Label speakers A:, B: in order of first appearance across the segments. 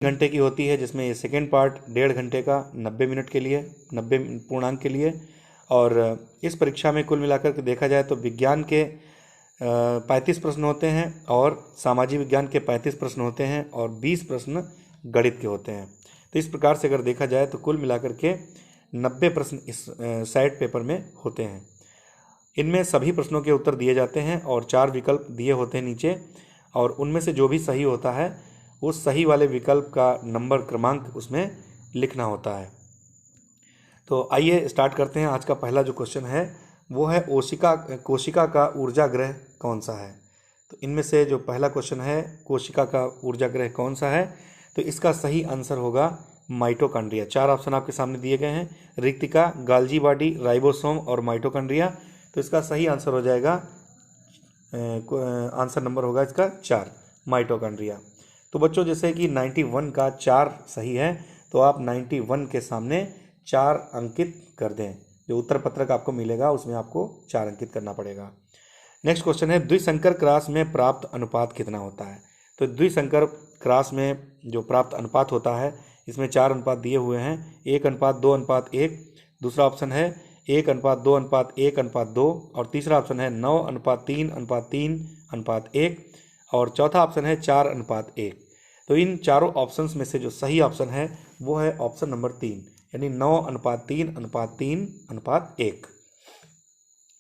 A: घंटे की होती है, जिसमें ये सेकेंड पार्ट 1.5 घंटे का 90 मिनट के लिए, 90 पूर्णांक के लिए। और इस परीक्षा में कुल मिलाकर के देखा जाए तो विज्ञान के 35 प्रश्न होते हैं और सामाजिक विज्ञान के 35 प्रश्न होते हैं और 20 प्रश्न गणित के होते हैं। तो इस प्रकार से अगर देखा जाए तो कुल मिलाकर के 90 प्रश्न इस सेट पेपर में होते हैं। इनमें सभी प्रश्नों के उत्तर दिए जाते हैं और 4 विकल्प दिए होते हैं नीचे, और उनमें से जो भी सही होता है उस सही वाले विकल्प का नंबर क्रमांक उसमें लिखना होता है। तो आइए स्टार्ट करते हैं। आज का पहला जो क्वेश्चन है वो है कोशिका का ऊर्जा ग्रह कौन सा है। तो इनमें से जो पहला क्वेश्चन है कोशिका का ऊर्जा ग्रह कौन सा है, तो इसका सही आंसर होगा माइटोकॉन्ड्रिया। 4 ऑप्शन आपके सामने दिए गए हैं, रिक्तिका, गाल्जी बॉडी, राइबोसोम और माइटोकॉन्ड्रिया। तो इसका सही आंसर हो जाएगा, आंसर नंबर होगा इसका 4, माइटोकॉन्ड्रिया। तो बच्चों जैसे कि 91 का 4 सही है, तो आप 91 के सामने 4 अंकित कर दें। जो उत्तर पत्रक आपको मिलेगा उसमें आपको 4 अंकित करना पड़ेगा। नेक्स्ट क्वेश्चन है द्विसंकर क्रॉस में प्राप्त अनुपात कितना होता है। तो द्विसंकर क्रॉस में जो प्राप्त अनुपात होता है इसमें 4 अनुपात दिए हुए हैं, 1:2:1। दूसरा ऑप्शन है 1:2:1:2 और तीसरा ऑप्शन है 9:3:3:1 और चौथा ऑप्शन है 4:1। तो इन चारों ऑप्शंस में से जो सही ऑप्शन है वो है ऑप्शन नंबर 3, यानी 9:3:3:1।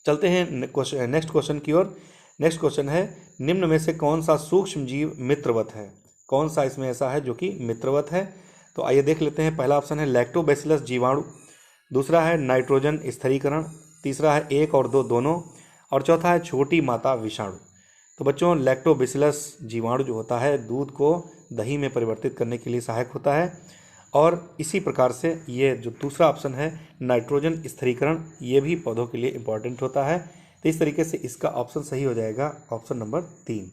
A: चलते हैं नेक्स्ट क्वेश्चन की ओर। नेक्स्ट क्वेश्चन है निम्न में से कौन सा सूक्ष्म जीव मित्रवत है। कौन सा इसमें ऐसा है जो कि मित्रवत है। तो आइए देख लेते हैं। पहला ऑप्शन है लैक्टोबैसिलस जीवाणु, दूसरा है नाइट्रोजन स्थिरीकरण, तीसरा है 1 और 2 दोनों, और चौथा है छोटी माता विषाणु। तो बच्चों लैक्टोबैसिलस जीवाणु जो होता है दूध को दही में परिवर्तित करने के लिए सहायक होता है, और इसी प्रकार से ये जो दूसरा ऑप्शन है नाइट्रोजन स्थिरीकरण, ये भी पौधों के लिए इम्पॉर्टेंट होता है। तो इस तरीके से इसका ऑप्शन सही हो जाएगा ऑप्शन नंबर 3,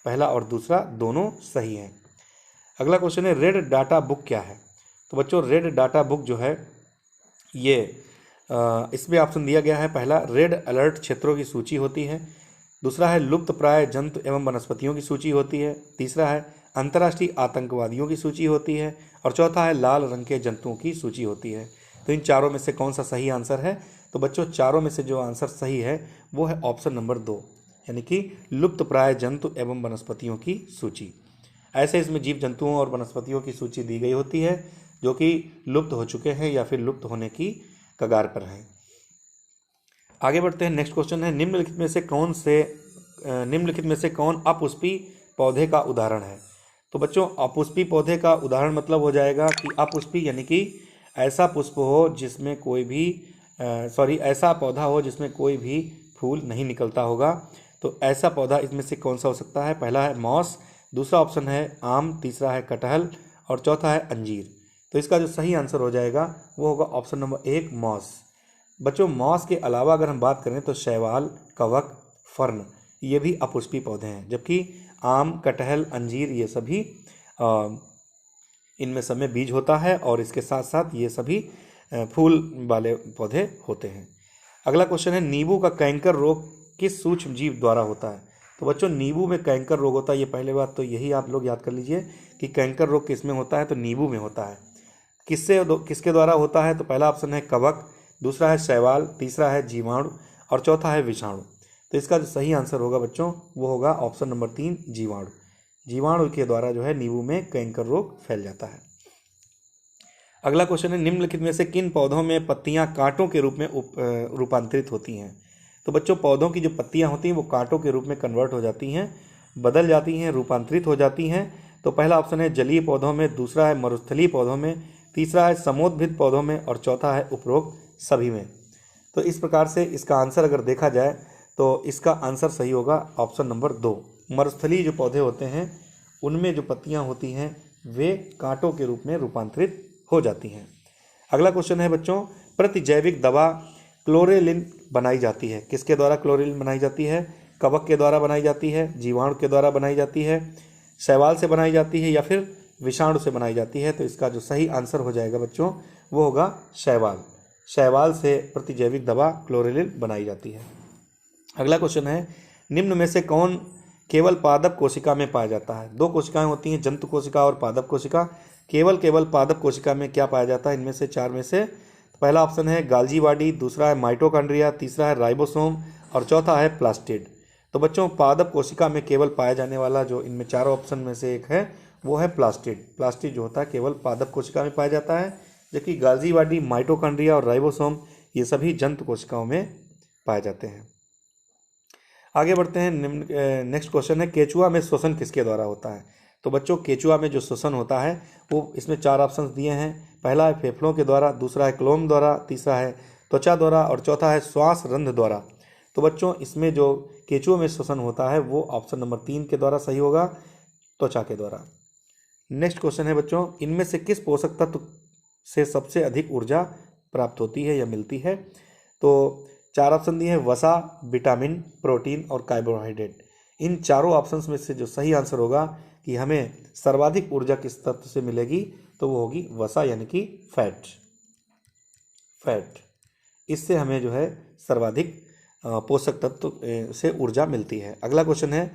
A: पहला और दूसरा दोनों सही हैं। अगला क्वेश्चन है रेड डाटा बुक क्या है। तो बच्चों रेड डाटा बुक जो है ये इसमें ऑप्शन दिया गया है, पहला रेड अलर्ट क्षेत्रों की सूची होती है, दूसरा है लुप्त प्राय जंतु एवं वनस्पतियों की सूची होती है, तीसरा है अंतर्राष्ट्रीय आतंकवादियों की सूची होती है, और चौथा है लाल रंग के जंतुओं की सूची होती है। तो इन चारों में से कौन सा सही आंसर है। तो बच्चों चारों में से जो आंसर सही है वो है ऑप्शन नंबर 2, यानी कि लुप्त प्राय जंतु एवं वनस्पतियों की सूची। ऐसे इसमें जीव जंतुओं और वनस्पतियों की सूची दी गई होती है जो कि लुप्त हो चुके हैं या फिर लुप्त होने की कगार पर हैं। आगे बढ़ते हैं। नेक्स्ट क्वेश्चन है निम्नलिखित में से कौन अपुष्पी पौधे का उदाहरण है। तो बच्चों अपुष्पी पौधे का उदाहरण मतलब हो जाएगा कि अपुष्पी यानी कि ऐसा पुष्प हो जिसमें कोई भी ऐसा पौधा हो जिसमें कोई भी फूल नहीं निकलता होगा। तो ऐसा पौधा इसमें से कौन सा हो सकता है। पहला है मॉस, दूसरा ऑप्शन है आम, तीसरा है कटहल और चौथा है अंजीर। तो इसका जो सही आंसर हो जाएगा वो होगा ऑप्शन नंबर 1 मॉस। बच्चों मॉस के अलावा अगर हम बात करें तो शैवाल, कवक, फर्न ये भी अपुष्पी पौधे हैं, जबकि आम, कटहल, अंजीर ये सभी इनमें सब में बीज होता है और इसके साथ साथ ये सभी फूल वाले पौधे होते हैं। अगला क्वेश्चन है नींबू का कैंकर रोग किस सूक्ष्म जीव द्वारा होता है। तो बच्चों नींबू में कैंकर रोग होता है, ये पहले बात तो यही आप लोग याद कर लीजिए कि कैंकर रोग किस में होता है, तो नींबू में होता है। किसके द्वारा होता है। तो पहला ऑप्शन है कवक, दूसरा है शैवाल, तीसरा है जीवाणु और चौथा है विषाणु। तो इसका जो सही आंसर होगा बच्चों वो होगा ऑप्शन नंबर 3 जीवाणु। जीवाणु के द्वारा जो है नींबू में कैंकर रोग फैल जाता है। अगला क्वेश्चन है निम्नलिखित में से किन पौधों में पत्तियां कांटों के रूप में रूपांतरित होती हैं। तो बच्चों पौधों की जो पत्तियां होती हैं वो कांटों के रूप में कन्वर्ट हो जाती हैं, बदल जाती हैं, रूपांतरित हो जाती हैं। तो पहला ऑप्शन है जलीय पौधों में, दूसरा है मरुस्थलीय पौधों में, तीसरा है समुद्भिद पौधों में और चौथा है उपरोक्त सभी में। तो इस प्रकार से इसका आंसर अगर देखा जाए तो इसका आंसर सही होगा ऑप्शन नंबर 2। मरुस्थलीय जो पौधे होते हैं उनमें जो पत्तियां होती हैं वे कांटों के रूप में रूपांतरित हो जाती हैं। अगला क्वेश्चन है बच्चों प्रतिजैविक दवा क्लोरेलिन बनाई जाती है। किसके द्वारा क्लोरेलिन बनाई जाती है। कवक के द्वारा बनाई जाती है, जीवाणु के द्वारा बनाई जाती है, शैवाल से बनाई जाती है या फिर विषाणु से बनाई जाती है। तो इसका जो सही आंसर हो जाएगा बच्चों वो होगा शैवाल। शैवाल से प्रतिजैविक दवा क्लोरेलिन बनाई जाती है। अगला क्वेश्चन है निम्न में से कौन केवल पादप कोशिका में पाया जाता है। दो कोशिकाएं होती हैं, जंतु कोशिका और पादप कोशिका। केवल पादप कोशिका में क्या पाया जाता है इनमें से चार में से? पहला ऑप्शन है गाल्जी बॉडी, दूसरा है माइटोकॉन्ड्रिया, तीसरा है राइबोसोम और चौथा है प्लास्टिड। तो बच्चों पादप कोशिका में केवल पाया जाने वाला जो इनमें चारों ऑप्शन में से एक है वो है प्लास्टिड। प्लास्टिड जो होता है केवल पादप कोशिका में पाया जाता है, जबकि गाल्जी बॉडी, माइटोकॉन्ड्रिया और राइबोसोम ये सभी जंतु कोशिकाओं में पाए जाते हैं। आगे बढ़ते हैं। नेक्स्ट क्वेश्चन है केचुआ में श्वसन किसके द्वारा होता है? तो बच्चों केचुआ में जो श्वसन होता है वो इसमें चार ऑप्शंस दिए हैं। पहला है फेफड़ों के द्वारा, दूसरा है क्लोम द्वारा, तीसरा है त्वचा द्वारा और चौथा है श्वास रंध्र द्वारा। तो बच्चों इसमें जो केचुआ में श्वसन होता है वो ऑप्शन नंबर 3 के द्वारा सही होगा, त्वचा के द्वारा। नेक्स्ट क्वेश्चन है बच्चों इनमें से किस पोषक तत्व से सबसे अधिक ऊर्जा प्राप्त होती है या मिलती है? तो चार ऑप्शन दिए हैं, वसा, विटामिन, प्रोटीन और कार्बोहाइड्रेट। इन चारों ऑप्शंस में से जो सही आंसर होगा कि हमें सर्वाधिक ऊर्जा किस तत्व से मिलेगी तो वो होगी वसा यानी कि फैट। इससे हमें जो है सर्वाधिक पोषक तत्व से ऊर्जा मिलती है। अगला क्वेश्चन है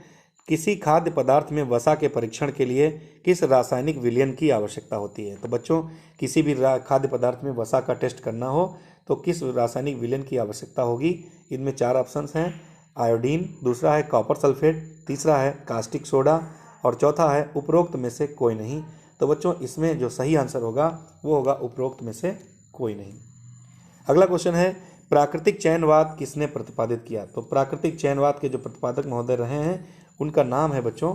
A: किसी खाद्य पदार्थ में वसा के परीक्षण के लिए किस रासायनिक विलयन की आवश्यकता होती है? तो बच्चों किसी भी खाद्य पदार्थ में वसा का टेस्ट करना हो तो किस रासायनिक विलयन की आवश्यकता होगी? इनमें चार ऑप्शंस हैं, आयोडीन, दूसरा है कॉपर सल्फेट, तीसरा है कास्टिक सोडा और चौथा है उपरोक्त में से कोई नहीं। तो बच्चों इसमें जो सही आंसर होगा वो होगा उपरोक्त में से कोई नहीं। अगला क्वेश्चन है प्राकृतिक चयनवाद किसने प्रतिपादित किया? तो प्राकृतिक चयनवाद के जो प्रतिपादक महोदय रहे हैं उनका नाम है बच्चों,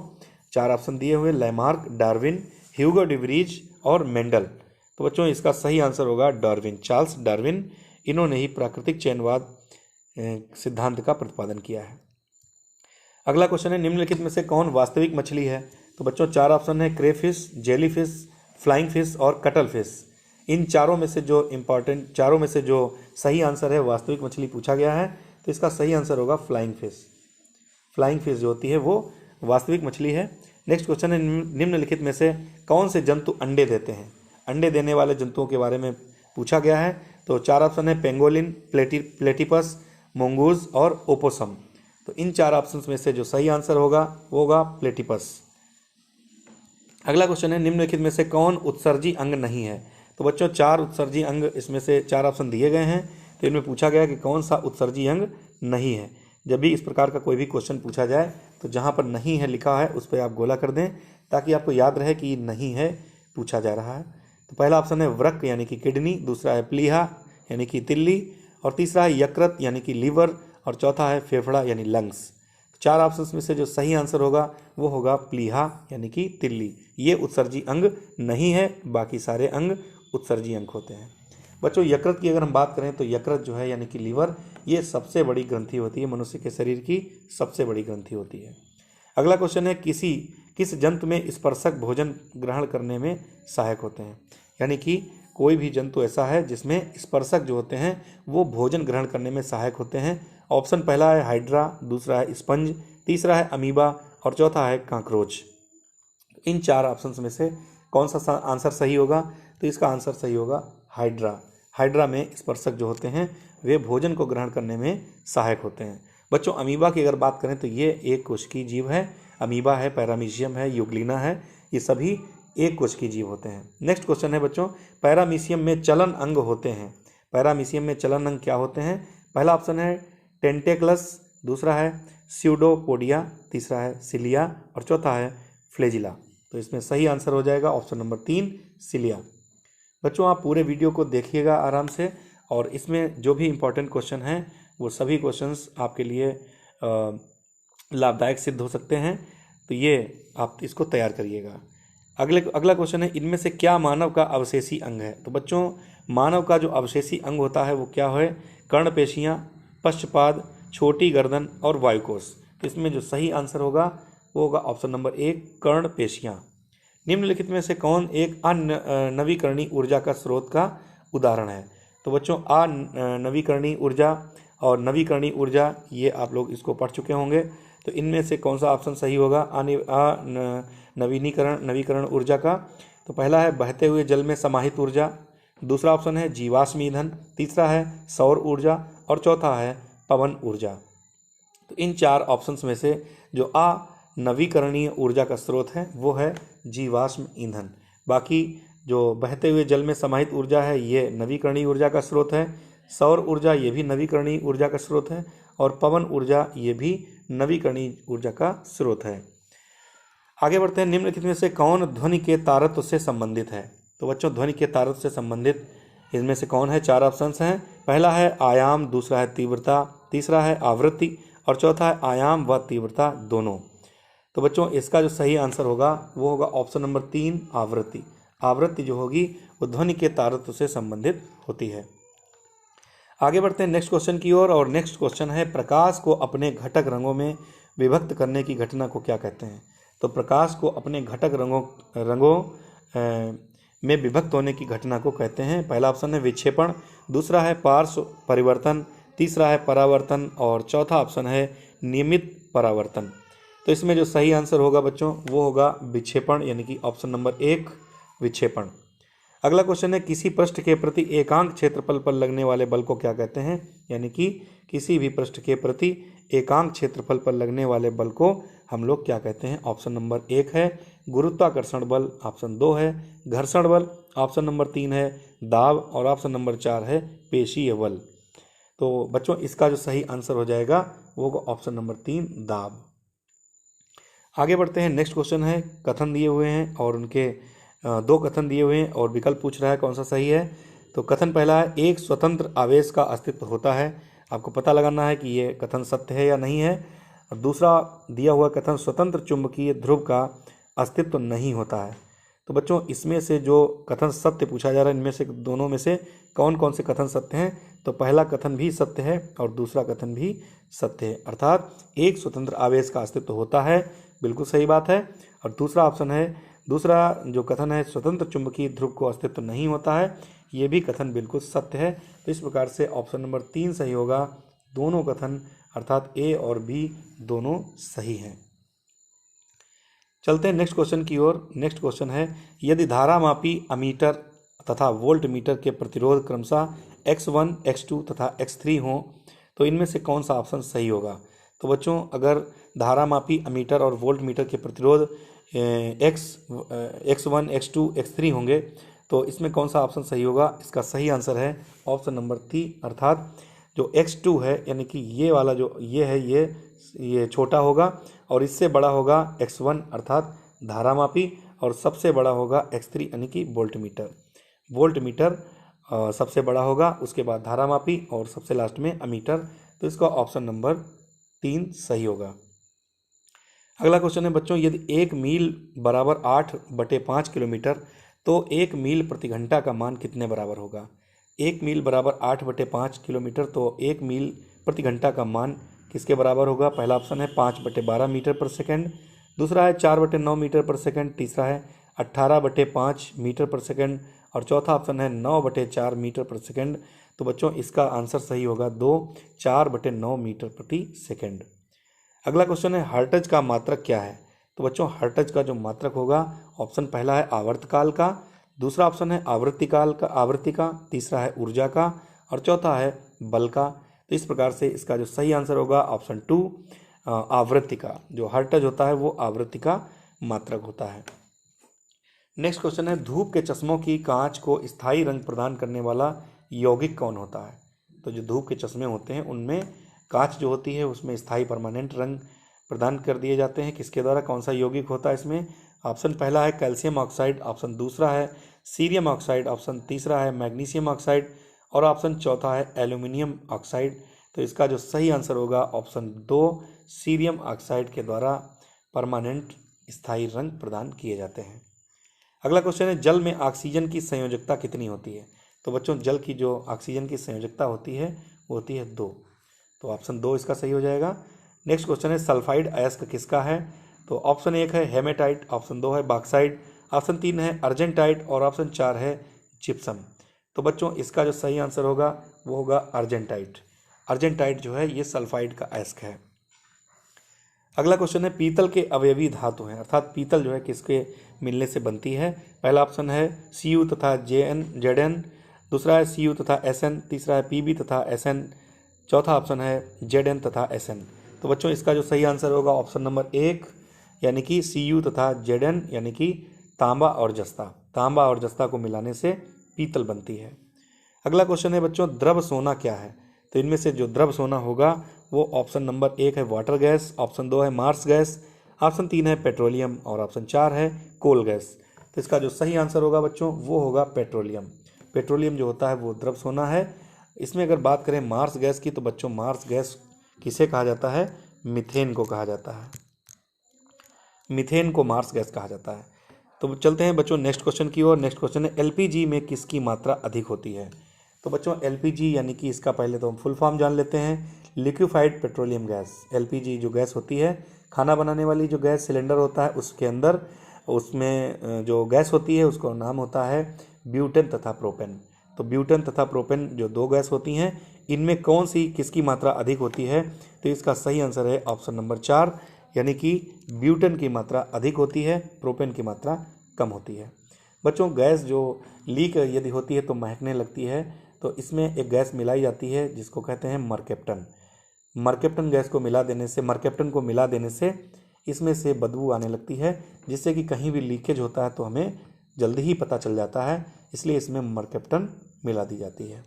A: चार ऑप्शन दिए हुए, लेमार्क, डार्विन, ह्यूगो डिवरीज और मेंडल। तो बच्चों इसका सही आंसर होगा डार्विन, चार्ल्स डार्विन। इन्होंने ही प्राकृतिक चयनवाद सिद्धांत का प्रतिपादन किया है। अगला क्वेश्चन है निम्नलिखित में से कौन वास्तविक मछली है? तो बच्चों चार ऑप्शन है, क्रेफिश, जेलीफिश, फ्लाइंग फिश और कटल फिश। इन चारों में से जो सही आंसर है वास्तविक मछली पूछा गया है तो इसका सही आंसर होगा फ्लाइंग फिश। फ्लाइंग फिश जो होती है वो वास्तविक मछली है। नेक्स्ट क्वेश्चन है निम्नलिखित में से कौन से जंतु अंडे देते हैं? अंडे देने वाले जंतुओं के बारे में पूछा गया है। तो चार ऑप्शन है, पेंगोलिन, प्लेटिपस, मोंगूज और ओपोसम। तो इन चार ऑप्शंस में से जो सही आंसर होगा वो होगा प्लेटिपस। अगला क्वेश्चन है निम्नलिखित में से कौन उत्सर्जी अंग नहीं है? तो बच्चों चार उत्सर्जी अंग इसमें से चार ऑप्शन दिए गए हैं तो इनमें पूछा गया कि कौन सा उत्सर्जी अंग नहीं है। जब भी इस प्रकार का कोई भी क्वेश्चन पूछा जाए तो जहाँ पर नहीं है लिखा है उस पर आप गोला कर दें ताकि आपको याद रहे कि नहीं है पूछा जा रहा है। तो पहला ऑप्शन है वृक्क यानी कि किडनी, दूसरा है प्लीहा यानी कि तिल्ली और तीसरा है यकृत यानी कि लीवर और चौथा है फेफड़ा यानी लंग्स। चार ऑप्शंस में से जो सही आंसर होगा वो होगा प्लीहा यानी कि तिल्ली। ये उत्सर्जी अंग नहीं है, बाकी सारे अंग उत्सर्जी अंग होते हैं। बच्चों यकृत की अगर हम बात करें तो यकृत जो है यानी कि लीवर ये सबसे बड़ी ग्रंथि होती है, मनुष्य के शरीर की सबसे बड़ी ग्रंथि होती है। अगला क्वेश्चन है किस जंतु में स्पर्शक भोजन ग्रहण करने में सहायक होते हैं? यानी कि कोई भी जंतु ऐसा है जिसमें स्पर्शक जो होते हैं वो भोजन ग्रहण करने में सहायक होते हैं। ऑप्शन पहला है हाइड्रा, दूसरा है स्पंज, तीसरा है अमीबा और चौथा है कांकरोच। इन चार ऑप्शंस में से कौन सा आंसर सही होगा? तो इसका आंसर सही होगा हाइड्रा। हाइड्रा में स्पर्शक जो होते हैं वे भोजन को ग्रहण करने में सहायक होते हैं। बच्चों अमीबा की अगर बात करें तो ये एक कोशिकीय जीव है। अमीबा है, पैरामीशियम है, यूग्लिना है, ये सभी एक कोशिकीय जीव होते हैं। नेक्स्ट क्वेश्चन है बच्चों पैरामीशियम में चलन अंग होते हैं। पैरामीशियम में चलन अंग क्या होते हैं? पहला ऑप्शन है टेंटेक्लस, दूसरा है स्यूडोपोडिया, तीसरा है सिलिया और चौथा है फ्लेजिला। तो इसमें सही आंसर हो जाएगा ऑप्शन नंबर 3 सिलिया। बच्चों आप पूरे वीडियो को देखिएगा आराम से और इसमें जो भी इम्पोर्टेंट क्वेश्चन हैं वो सभी क्वेश्चंस आपके लिए लाभदायक सिद्ध हो सकते हैं, तो ये आप इसको तैयार करिएगा। अगला क्वेश्चन है इनमें से क्या मानव का अवशेषी अंग है? तो बच्चों मानव का जो अवशेषी अंग होता है वो क्या है? कर्णपेशियाँ, पश्चपाद, छोटी गर्दन और वायुकोश। तो इसमें जो सही आंसर होगा वो होगा ऑप्शन नंबर 1 कर्णपेशियाँ। निम्नलिखित में से कौन एक अनवीकरणीय ऊर्जा का स्रोत का उदाहरण है? तो बच्चों नवीकरणीय ऊर्जा और नवीकरणीय ऊर्जा ये आप लोग इसको पढ़ चुके होंगे, तो इनमें से कौन सा ऑप्शन सही होगा नवीकरण ऊर्जा का? तो पहला है बहते हुए जल में समाहित ऊर्जा, दूसरा ऑप्शन है जीवाश्म ईंधन, तीसरा है सौर ऊर्जा और चौथा है पवन ऊर्जा। तो इन चार ऑप्शंस में से जो नवीकरणीय ऊर्जा का स्रोत है वो है जीवाश्म ईंधन। बाकी जो बहते हुए जल में समाहित ऊर्जा है ये नवीकरणीय ऊर्जा का स्रोत है। सौर ऊर्जा ये भी नवीकरणीय ऊर्जा का स्रोत है। और पवन ऊर्जा ये भी नवीकरणीय ऊर्जा का स्रोत है। आगे बढ़ते हैं, निम्नलिखित में से कौन ध्वनि के तारत्व से संबंधित है? तो बच्चों ध्वनि के तारत्व से संबंधित इनमें से कौन है? 4 ऑप्शंस हैं। पहला है आयाम, दूसरा है तीव्रता, तीसरा है आवृत्ति और चौथा है आयाम व तीव्रता दोनों। तो बच्चों इसका जो सही आंसर होगा वो होगा ऑप्शन नंबर 3 आवृत्ति। आवृत्ति जो होगी वो ध्वनि के तारत्व से संबंधित होती है। आगे बढ़ते हैं नेक्स्ट क्वेश्चन की ओर और नेक्स्ट क्वेश्चन है प्रकाश को अपने घटक रंगों में विभक्त करने की घटना को क्या कहते हैं? तो प्रकाश को अपने घटक रंगों में विभक्त होने की घटना को कहते हैं। पहला ऑप्शन है विक्षेपण, दूसरा है पार्श्व परिवर्तन, तीसरा है परावर्तन और चौथा ऑप्शन है नियमित परावर्तन। तो इसमें जो सही आंसर होगा बच्चों वो होगा विक्षेपण, यानी कि ऑप्शन नंबर 1 विक्षेपण। अगला क्वेश्चन है किसी पृष्ठ के प्रति एकांक क्षेत्रफल पर लगने वाले बल को क्या कहते हैं? यानी कि किसी भी पृष्ठ के प्रति एकांक क्षेत्रफल पर लगने वाले बल को हम लोग क्या कहते हैं? ऑप्शन नंबर 1 है गुरुत्वाकर्षण बल, ऑप्शन 2 है घर्षण बल, ऑप्शन नंबर 3 है दाब और ऑप्शन नंबर 4 है पेशीय बल। तो बच्चों इसका जो सही आंसर हो जाएगा वो ऑप्शन नंबर 3 दाब। आगे बढ़ते हैं, नेक्स्ट क्वेश्चन है कथन दिए हुए हैं और उनके 2 कथन दिए हुए हैं और विकल्प पूछ रहा है कौन सा सही है। तो कथन पहला है एक स्वतंत्र आवेश का अस्तित्व होता है। आपको पता लगाना है कि ये कथन सत्य है या नहीं है। और दूसरा दिया हुआ कथन स्वतंत्र चुंबकीय ध्रुव का अस्तित्व नहीं होता है। तो बच्चों इसमें से जो कथन सत्य पूछा जा रहा है इनमें से दोनों में से कौन कौन से कथन सत्य हैं? तो पहला कथन भी सत्य है और दूसरा कथन भी सत्य है, अर्थात एक स्वतंत्र आवेश का अस्तित्व होता है, बिल्कुल सही बात है। और दूसरा ऑप्शन है, दूसरा जो कथन है स्वतंत्र चुंबकीय ध्रुव को अस्तित्व नहीं होता है, ये भी कथन बिल्कुल सत्य है। तो इस प्रकार से ऑप्शन नंबर 3 सही होगा। दोनों कथन अर्थात ए और बी दोनों सही हैं। चलते हैं नेक्स्ट क्वेश्चन की ओर। नेक्स्ट क्वेश्चन है यदि धारामापी अमीटर तथा वोल्ट मीटर के प्रतिरोध क्रमशः X1, X2 तथा X3 हों तो इनमें से कौन सा ऑप्शन सही होगा? तो बच्चों अगर धारामापी अमीटर और वोल्ट मीटर के प्रतिरोध X1, X2, X3 होंगे तो इसमें कौन सा ऑप्शन सही होगा? इसका सही आंसर है ऑप्शन नंबर 3, अर्थात जो X2 है यानी कि ये वाला जो ये है ये छोटा होगा और इससे बड़ा होगा X1 अर्थात धारामापी और सबसे बड़ा होगा X3 यानी कि वोल्ट मीटर। वोल्ट मीटर सबसे बड़ा होगा, उसके बाद धारामापी और सबसे लास्ट में अमीटर। तो इसका ऑप्शन नंबर 3 सही होगा। अगला क्वेश्चन है बच्चों यदि 1 मील बराबर 8/5 किलोमीटर तो 1 मील प्रति घंटा का मान कितने बराबर होगा? 1 मील बराबर 8/5 किलोमीटर तो 1 मील प्रति घंटा का मान किसके बराबर होगा? पहला ऑप्शन है 5/12 मीटर पर सेकंड, दूसरा है 4/9 मीटर पर सेकंड, तीसरा है 18/5 मीटर पर सेकंड और चौथा ऑप्शन है 9/4 मीटर पर सेकंड। तो बच्चों इसका आंसर सही होगा 2, 4/9 मीटर प्रति सेकंड। अगला क्वेश्चन है हर्ट्ज का मात्रक क्या है? तो बच्चों हर्ट्ज का जो मात्रक होगा ऑप्शन पहला है आवर्तकाल का, दूसरा ऑप्शन है आवृत्ति का, तीसरा है ऊर्जा का और चौथा है बल का। तो इस प्रकार से इसका जो सही आंसर होगा ऑप्शन 2 आवृत्ति का। जो हर्ट्ज होता है वो आवृत्ति का मात्रक होता है। नेक्स्ट क्वेश्चन है धूप के चश्मों की कांच को स्थायी रंग प्रदान करने वाला यौगिक कौन होता है? तो जो धूप के चश्मे होते हैं उनमें कांच जो होती है उसमें स्थायी परमानेंट रंग प्रदान कर दिए जाते हैं। किसके द्वारा? कौन सा यौगिक होता है इसमें? ऑप्शन पहला है कैल्शियम ऑक्साइड, ऑप्शन दूसरा है सीरियम ऑक्साइड, ऑप्शन तीसरा है मैग्नीशियम ऑक्साइड और ऑप्शन चौथा है एल्यूमिनियम ऑक्साइड। तो इसका जो सही आंसर होगा ऑप्शन 2 सीरियम ऑक्साइड के द्वारा परमानेंट स्थायी रंग प्रदान किए जाते हैं। अगला क्वेश्चन है जल में ऑक्सीजन की संयोजकता कितनी होती है? तो बच्चों जल की जो ऑक्सीजन की संयोजकता होती है वो होती है 2। तो ऑप्शन 2 इसका सही हो जाएगा। नेक्स्ट क्वेश्चन है सल्फाइड अयस्क किसका है? तो ऑप्शन 1 है हेमेटाइट, ऑप्शन 2 है बॉक्साइट, ऑप्शन 3 है अर्जेंटाइट और ऑप्शन 4 है जिप्सम। तो बच्चों इसका जो सही आंसर होगा वो होगा अर्जेंटाइट। अर्जेंटाइट जो है ये सल्फाइड का अयस्क है। अगला क्वेश्चन है पीतल के अवयवी धातु हैं, अर्थात पीतल जो है किसके मिलने से बनती है? पहला ऑप्शन है Cu तथा Zn, दूसरा है Cu तथा Sn, तीसरा है Pb तथा Sn, चौथा ऑप्शन है Zn तथा Sn। तो बच्चों इसका जो सही आंसर होगा ऑप्शन नंबर 1 यानी कि Cu तथा Zn यानी कि तांबा और जस्ता। तांबा और जस्ता को मिलाने से पीतल बनती है। अगला क्वेश्चन है बच्चों, द्रव सोना क्या है? तो इनमें से जो द्रव सोना होगा वो ऑप्शन नंबर 1 है वाटर गैस, ऑप्शन 2 है मार्स गैस, ऑप्शन 3 है पेट्रोलियम और ऑप्शन 4 है कोल गैस। तो इसका जो सही आंसर होगा बच्चों वो होगा पेट्रोलियम। पेट्रोलियम जो होता है वो द्रव सोना है। इसमें अगर बात करें मार्स गैस की, तो बच्चों मार्स गैस किसे कहा जाता है? मीथेन को कहा जाता है। मीथेन को मार्स गैस कहा जाता है। तो चलते हैं बच्चों नेक्स्ट क्वेश्चन की ओर। नेक्स्ट क्वेश्चन है एलपीजी में किसकी मात्रा अधिक होती है? तो बच्चों एलपीजी यानी कि इसका पहले तो हम फुल फॉर्म जान लेते हैं, लिक्विफाइड पेट्रोलियम गैस। एलपीजी जो गैस होती है, खाना बनाने वाली जो गैस सिलेंडर होता है उसके अंदर उसमें जो गैस होती है उसका नाम होता है ब्यूटेन तथा प्रोपेन। तो ब्यूटेन तथा प्रोपेन जो दो गैस होती हैं, इनमें कौन सी किसकी मात्रा अधिक होती है? तो इसका सही आंसर है ऑप्शन नंबर 4, यानी कि ब्यूटेन की मात्रा अधिक होती है, प्रोपेन की मात्रा कम होती है। बच्चों गैस जो लीक यदि होती है तो महकने लगती है, तो इसमें एक गैस मिलाई जाती है जिसको कहते हैं मरकेप्टन। मरकेप्टन गैस को मिला देने से, मरकेप्टन को मिला देने से इसमें से बदबू आने लगती है, जिससे कि कहीं भी लीकेज होता है तो हमें जल्दी ही पता चल जाता है, इसलिए इसमें मरकेप्टन मिला दी जाती है।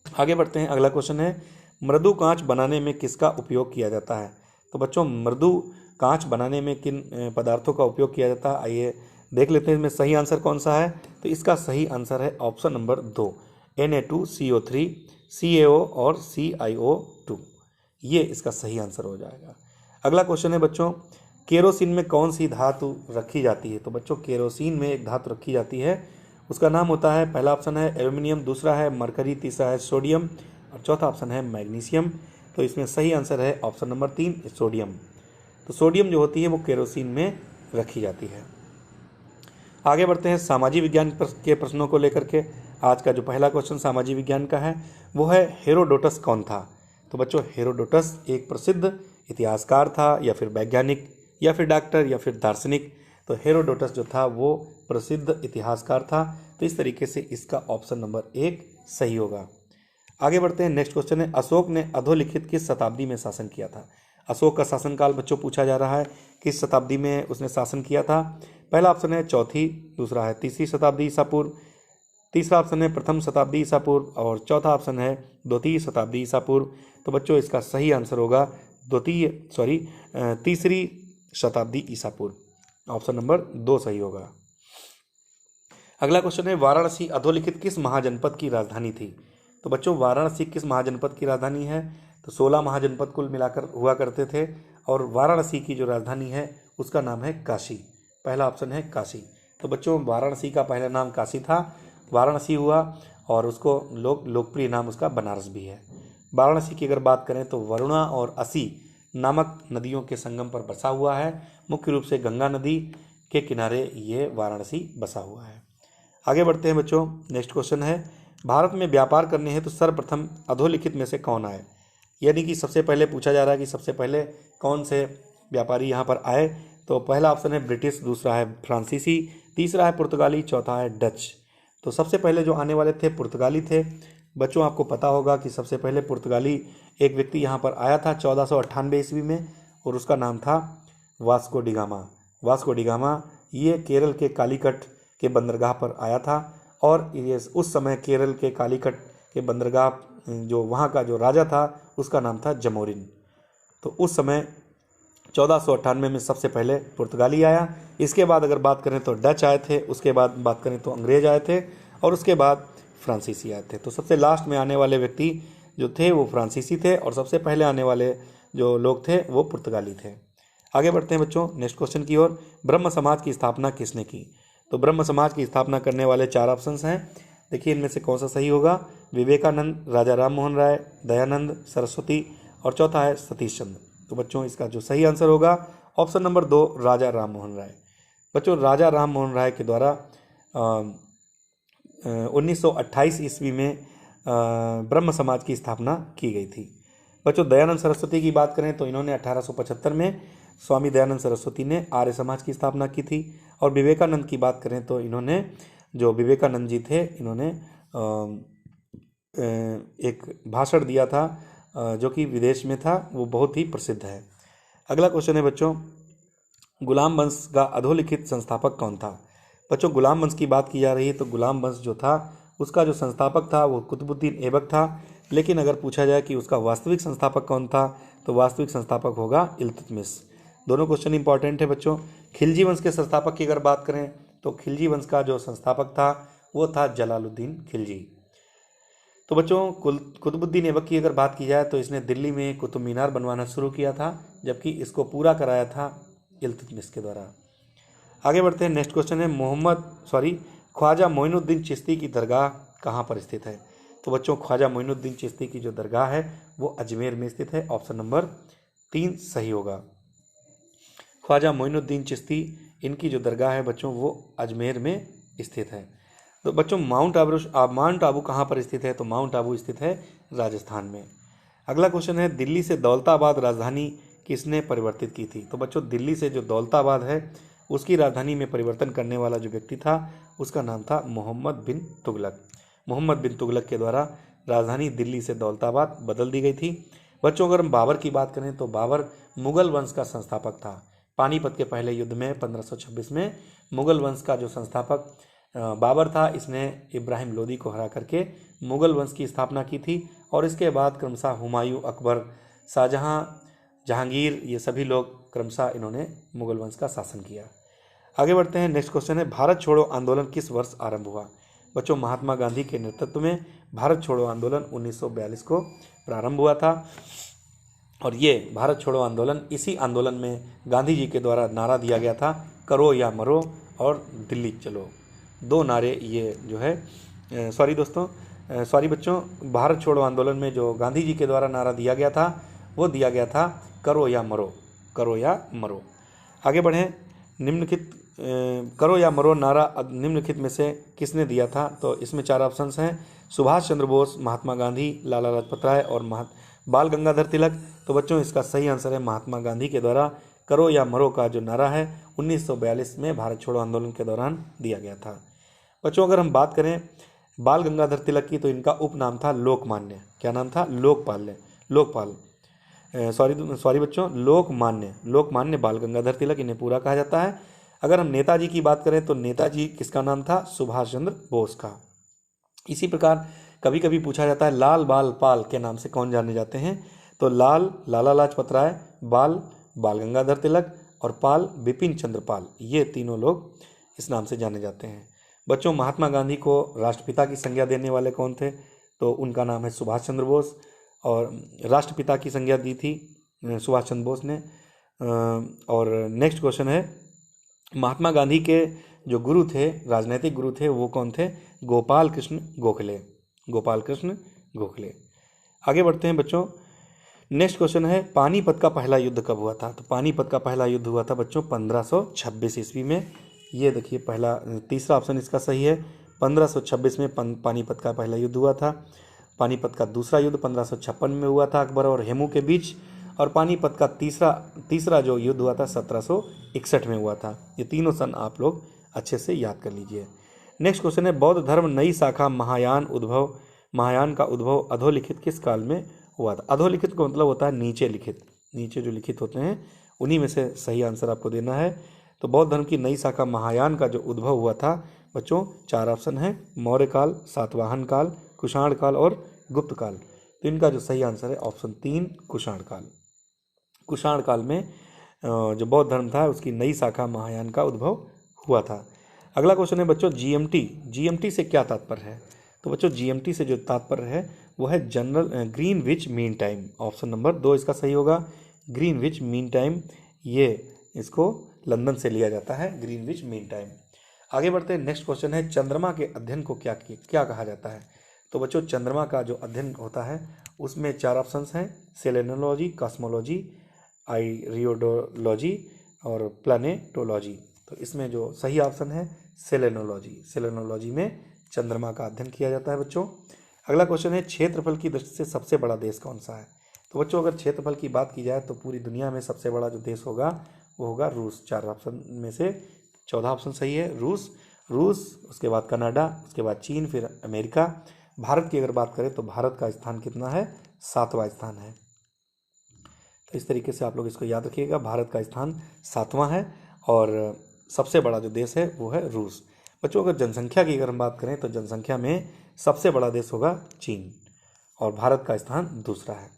A: आगे बढ़ते हैं। अगला क्वेश्चन है मृदु कांच बनाने में किसका उपयोग किया जाता है? तो बच्चों मृदु कांच बनाने में किन पदार्थों का उपयोग किया जाता है, आइए देख लेते हैं इसमें सही आंसर कौन सा है। तो इसका सही आंसर है ऑप्शन नंबर 2, Na2CO3, CaO और CiO2। ये इसका सही आंसर हो जाएगा। अगला क्वेश्चन है बच्चों, केरोसिन में कौन सी धातु रखी जाती है? तो बच्चों केरोसिन में एक धातु रखी जाती है, उसका नाम होता है, पहला ऑप्शन है एल्यूमिनियम, दूसरा है मरकरी, तीसरा है सोडियम और चौथा ऑप्शन है मैग्नीशियम। तो इसमें सही आंसर है ऑप्शन नंबर 3 सोडियम। तो सोडियम जो होती है वो केरोसिन में रखी जाती है। आगे बढ़ते हैं सामाजिक विज्ञान के प्रश्नों को लेकर के। आज का जो पहला क्वेश्चन सामाजिक विज्ञान का है वो है हेरोडोटस कौन था? तो बच्चों हेरोडोटस एक प्रसिद्ध इतिहासकार था, या फिर वैज्ञानिक, या फिर डॉक्टर, या फिर दार्शनिक। तो हेरोडोटस जो था वो प्रसिद्ध इतिहासकार था। तो इस तरीके से इसका ऑप्शन नंबर 1 सही होगा। आगे बढ़ते हैं। नेक्स्ट क्वेश्चन है अशोक ने अधोलिखित किस शताब्दी में शासन किया था? अशोक का शासनकाल बच्चों पूछा जा रहा है, किस शताब्दी में उसने शासन किया था? पहला ऑप्शन है चौथी, दूसरा है तीसरी शताब्दी ईसा पूर्व, तीसरा ऑप्शन है प्रथम शताब्दी ईसा पूर्व और चौथा ऑप्शन है द्वितीय शताब्दी ईसा पूर्व। तो बच्चों इसका सही आंसर होगा तीसरी शताब्दी ईसा पूर्व। ऑप्शन नंबर 2 सही होगा। अगला क्वेश्चन है वाराणसी अधोलिखित किस महाजनपद की राजधानी थी? तो बच्चों वाराणसी किस महाजनपद की राजधानी है? तो 16 महाजनपद कुल मिलाकर हुआ करते थे, और वाराणसी की जो राजधानी है उसका नाम है काशी। पहला ऑप्शन है काशी। तो बच्चों वाराणसी का पहला नाम काशी था, वाराणसी हुआ और उसको लोकप्रिय नाम उसका बनारस भी है। वाराणसी की अगर बात करें तो वरुणा और असी नामक नदियों के संगम पर बसा हुआ है। मुख्य रूप से गंगा नदी के किनारे ये वाराणसी बसा हुआ है। आगे बढ़ते हैं बच्चों। नेक्स्ट क्वेश्चन है भारत में व्यापार करने हेतु सर्वप्रथम अधोलिखित में से कौन आए? यानी कि सबसे पहले पूछा जा रहा है कि सबसे पहले कौन से व्यापारी यहाँ पर आए। तो पहला ऑप्शन है ब्रिटिश, दूसरा है फ्रांसीसी, तीसरा है पुर्तगाली, चौथा है डच। तो सबसे पहले जो आने वाले थे पुर्तगाली थे। बच्चों आपको पता होगा कि सबसे पहले पुर्तगाली एक व्यक्ति यहाँ पर आया था 1498 ईस्वी में, और उसका नाम था वास्को डिगामा। वास्को डिगामा ये केरल के कालीकट के बंदरगाह पर आया था, और ये उस समय केरल के कालीकट के बंदरगाह जो वहाँ का जो राजा था उसका नाम था जमोरिन। तो उस समय 1498 में सबसे पहले पुर्तगाली आया। इसके बाद अगर बात करें तो डच आए थे, उसके बाद बात करें तो अंग्रेज आए थे, और उसके बाद फ्रांसीसी आए थे। तो सबसे लास्ट में आने वाले व्यक्ति जो थे वो फ्रांसीसी थे, और सबसे पहले आने वाले जो लोग थे वो पुर्तगाली थे। आगे बढ़ते हैं बच्चों नेक्स्ट क्वेश्चन की ओर। ब्रह्म समाज की स्थापना किसने की? तो ब्रह्म समाज की स्थापना करने वाले 4 ऑप्शंस हैं, देखिए इनमें से कौन सा सही होगा। विवेकानंद, राजा राम मोहन राय, दयानंद सरस्वती और चौथा है सतीश चंद्र। तो बच्चों इसका जो सही आंसर होगा ऑप्शन नंबर 2 राजा राम मोहन राय। बच्चों राजा राम मोहन राय के द्वारा 1928 ईस्वी में ब्रह्म समाज की स्थापना की गई थी। बच्चों दयानंद सरस्वती की बात करें तो इन्होंने 1875 में स्वामी दयानंद सरस्वती ने आर्य समाज की स्थापना की थी। और विवेकानंद की बात करें तो इन्होंने, जो विवेकानंद जी थे, इन्होंने एक भाषण दिया था जो कि विदेश में था, वो बहुत ही प्रसिद्ध है। अगला क्वेश्चन है बच्चों गुलाम वंश का अधोलिखित संस्थापक कौन था? बच्चों गुलाम वंश की बात की जा रही है तो गुलाम वंश जो था उसका जो संस्थापक था वो कुतुबुद्दीन ऐबक था। लेकिन अगर पूछा जाए कि उसका वास्तविक संस्थापक कौन था तो वास्तविक संस्थापक होगा इल्तुतमिश। दोनों क्वेश्चन इंपॉर्टेंट है बच्चों। खिलजी वंश के संस्थापक की अगर बात करें तो खिलजी वंश का जो संस्थापक था वो था जलालुद्दीन खिलजी। तो बच्चों कुतुबुद्दीन ऐबक की अगर बात की जाए तो इसने दिल्ली में कुतुब मीनार बनवाना शुरू किया था, जबकि इसको पूरा कराया था इल्तुतमिश के द्वारा। आगे बढ़ते हैं। नेक्स्ट क्वेश्चन है ख्वाजा मोइनुद्दीन चिश्ती की दरगाह कहाँ पर स्थित है? तो बच्चों ख्वाजा मोइनुद्दीन चिश्ती की जो दरगाह है वो अजमेर में स्थित है। ऑप्शन नंबर 3 सही होगा। ख्वाजा मोइनुद्दीन चिश्ती इनकी जो दरगाह है बच्चों वो अजमेर में स्थित है। तो बच्चों माउंट आबू कहाँ पर स्थित है? तो माउंट आबू स्थित है राजस्थान में। अगला क्वेश्चन है दिल्ली से दौलताबाद राजधानी किसने परिवर्तित की थी? तो बच्चों दिल्ली से जो दौलताबाद है उसकी राजधानी में परिवर्तन करने वाला जो व्यक्ति था उसका नाम था मोहम्मद बिन तुगलक। मोहम्मद बिन तुगलक के द्वारा राजधानी दिल्ली से दौलताबाद बदल दी गई थी। बच्चों अगर हम बाबर की बात करें तो बाबर मुगल वंश का संस्थापक था। पानीपत के पहले युद्ध में 1526 में मुगल वंश का जो संस्थापक बाबर था इसने इब्राहिम लोदी को हरा करके मुगल वंश की स्थापना की थी। और इसके बाद क्रमशः हुमायूं, अकबर, शाहजहां, जहांगीर ये सभी लोग क्रमशः इन्होंने मुगल वंश का शासन किया। आगे बढ़ते हैं। नेक्स्ट क्वेश्चन है भारत छोड़ो आंदोलन किस वर्ष आरंभ हुआ? बच्चों महात्मा गांधी के नेतृत्व में भारत छोड़ो आंदोलन 1942 को प्रारंभ हुआ था। और ये भारत छोड़ो आंदोलन, इसी आंदोलन में गांधी जी के द्वारा नारा दिया गया था करो या मरो और दिल्ली चलो। दो नारे ये जो है बच्चों भारत छोड़ो आंदोलन में जो गांधी जी के द्वारा नारा दिया गया था वो दिया गया था करो या मरो, करो या मरो। आगे बढ़ें। निम्नलिखित करो या मरो नारा निम्नलिखित में से किसने दिया था? तो इसमें 4 ऑप्शंस हैं। सुभाष चंद्र बोस, महात्मा गांधी, लाला लाजपत राय और बाल गंगाधर तिलक। तो बच्चों इसका सही आंसर है महात्मा गांधी के द्वारा करो या मरो का जो नारा है 1942 में भारत छोड़ो आंदोलन के दौरान दिया गया था। बच्चों अगर हम बात करें बाल गंगाधर तिलक की तो इनका उपनाम था लोकमान्य। क्या नाम था? लोकमान्य बाल गंगाधर तिलक इन्हें पूरा कहा जाता है। अगर हम नेताजी की बात करें तो नेताजी किसका नाम था? सुभाष चंद्र बोस का। इसी प्रकार कभी कभी पूछा जाता है लाल बाल पाल के नाम से कौन जाने जाते हैं? तो लाल लाला लाजपत राय, बाल गंगाधर तिलक और पाल बिपिन चंद्र पाल, ये तीनों लोग इस नाम से जाने जाते हैं। बच्चों महात्मा गांधी को राष्ट्रपिता की संज्ञा देने वाले कौन थे? तो उनका नाम है सुभाष चंद्र बोस। और राष्ट्रपिता की संज्ञा दी थी सुभाष चंद्र बोस ने। और नेक्स्ट क्वेश्चन है महात्मा गांधी के जो गुरु थे, राजनैतिक गुरु थे, वो कौन थे? गोपाल कृष्ण गोखले। आगे बढ़ते हैं बच्चों। नेक्स्ट क्वेश्चन है पानीपत का पहला युद्ध कब हुआ था? तो पानीपत का पहला युद्ध हुआ था बच्चों 1526 ईस्वी में। ये देखिए तीसरा ऑप्शन इसका सही है। 1526 में पानीपत का पहला युद्ध हुआ था। पानीपत का दूसरा युद्ध 1556 में हुआ था अकबर और हेमू के बीच। और पानीपत का तीसरा जो युद्ध हुआ था 1761 में हुआ था। ये तीनों सन आप लोग अच्छे से याद कर लीजिए। नेक्स्ट क्वेश्चन है बौद्ध धर्म नई शाखा महायान का उद्भव अधोलिखित किस काल में हुआ था? अधोलिखित का मतलब होता है नीचे लिखित, नीचे जो लिखित होते हैं उन्हीं में से सही आंसर आपको देना है। तो बौद्ध धर्म की नई शाखा महायान का जो उद्भव हुआ था बच्चों 4 ऑप्शन है, मौर्य काल, सातवाहन काल, कुषाण काल और गुप्त काल। तो इनका जो सही आंसर है ऑप्शन 3 कुषाण काल। कुषाण काल में जो बौद्ध धर्म था उसकी नई शाखा महायान का उद्भव हुआ था। अगला क्वेश्चन है बच्चों जीएमटी से क्या तात्पर्य है? तो बच्चों जीएमटी से जो तात्पर्य है वो है Greenwich mean time. Option number 2 इसका सही होगा, ग्रीनविच मीन टाइम। ये इसको लंदन से लिया जाता है, ग्रीनविच मीन टाइम। आगे बढ़ते हैं। नेक्स्ट क्वेश्चन है चंद्रमा के अध्ययन को क्या कहा जाता है? तो बच्चों चंद्रमा का जो अध्ययन होता है उसमें 4 ऑप्शंस हैं, सेलेनोलॉजी, कॉस्मोलॉजी, आइरियोडोलॉजी और प्लानेटोलॉजी। तो इसमें जो सही ऑप्शन है सेलेनोलॉजी में चंद्रमा का अध्ययन किया जाता है बच्चों। अगला क्वेश्चन है क्षेत्रफल की दृष्टि से सबसे बड़ा देश कौन सा है? तो बच्चों अगर क्षेत्रफल की बात की जाए तो पूरी दुनिया में सबसे बड़ा जो देश होगा वो होगा रूस। 4 ऑप्शन में से 14 ऑप्शन सही है। रूस, उसके बाद कनाडा, उसके बाद चीन, फिर अमेरिका। भारत की अगर बात करें तो भारत का स्थान कितना है? 7वां स्थान है। तो इस तरीके से आप लोग इसको याद रखिएगा, भारत का स्थान 7वां है। और सबसे बड़ा जो देश है वो है रूस। बच्चों अगर जनसंख्या की अगर हम बात करें तो जनसंख्या में सबसे बड़ा देश होगा चीन और भारत का स्थान दूसरा है।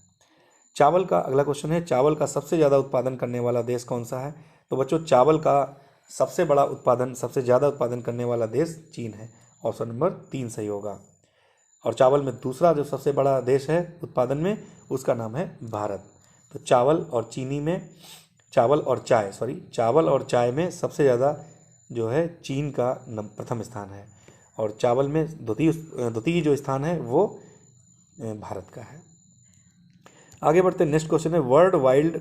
A: चावल का अगला क्वेश्चन है, चावल का सबसे ज़्यादा उत्पादन करने वाला देश कौन सा है? तो बच्चों चावल का सबसे बड़ा उत्पादन, सबसे ज़्यादा उत्पादन करने वाला देश चीन है। ऑप्शन नंबर 3 सही होगा। और चावल में दूसरा जो सबसे बड़ा देश है उत्पादन में, उसका नाम है भारत। तो चावल और चीनी में, चावल और चाय में सबसे ज़्यादा जो है चीन का प्रथम स्थान है और चावल में द्वितीय जो स्थान है वो भारत का है। आगे बढ़ते नेक्स्ट क्वेश्चन है, world wild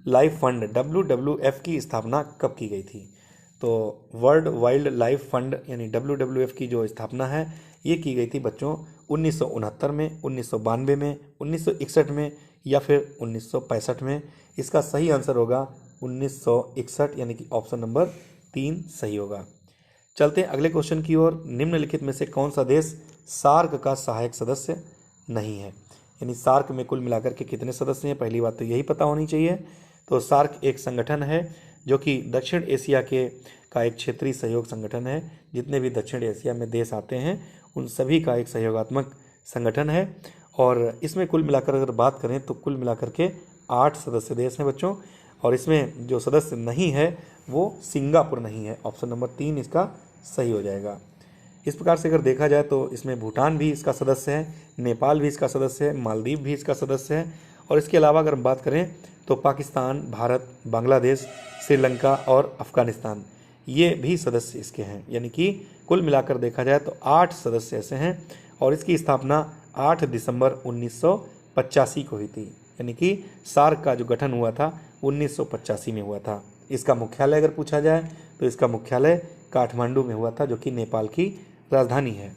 A: life fund WWF की स्थापना कब की गई थी? तो वर्ल्ड वाइल्ड लाइफ फंड यानी WWF की जो स्थापना है ये की गई थी बच्चों 1969 में, 1992 में, 1961 में या फिर 1965 में। इसका सही आंसर होगा 1961 यानी कि ऑप्शन नंबर 3 सही होगा। चलते हैं अगले क्वेश्चन की ओर। निम्नलिखित में से कौन सा देश सार्क का सहायक सदस्य नहीं है? यानी सार्क में कुल मिलाकर के कितने सदस्य हैं, पहली बात तो यही पता होनी चाहिए। तो सार्क एक संगठन है जो कि दक्षिण एशिया का एक क्षेत्रीय सहयोग संगठन है। जितने भी दक्षिण एशिया में देश आते हैं उन सभी का एक सहयोगात्मक संगठन है और इसमें कुल मिलाकर अगर बात करें तो कुल मिलाकर के 8 सदस्य देश हैं बच्चों। और इसमें जो सदस्य नहीं है वो सिंगापुर नहीं है। ऑप्शन नंबर 3 इसका सही हो जाएगा। इस प्रकार से अगर देखा जाए तो इसमें भूटान भी इसका सदस्य है, नेपाल भी इसका सदस्य है, मालदीव भी इसका सदस्य है और इसके अलावा अगर हम बात करें तो पाकिस्तान, भारत, बांग्लादेश, श्रीलंका और अफगानिस्तान ये भी सदस्य इसके हैं। यानी कि कुल मिलाकर देखा जाए तो 8 सदस्य ऐसे हैं और इसकी स्थापना 8 दिसंबर 1985 को हुई थी। यानी कि सार्क का जो गठन हुआ था 1985 में हुआ था। इसका मुख्यालय अगर पूछा जाए तो इसका मुख्यालय काठमांडू में हुआ था जो कि नेपाल की राजधानी है।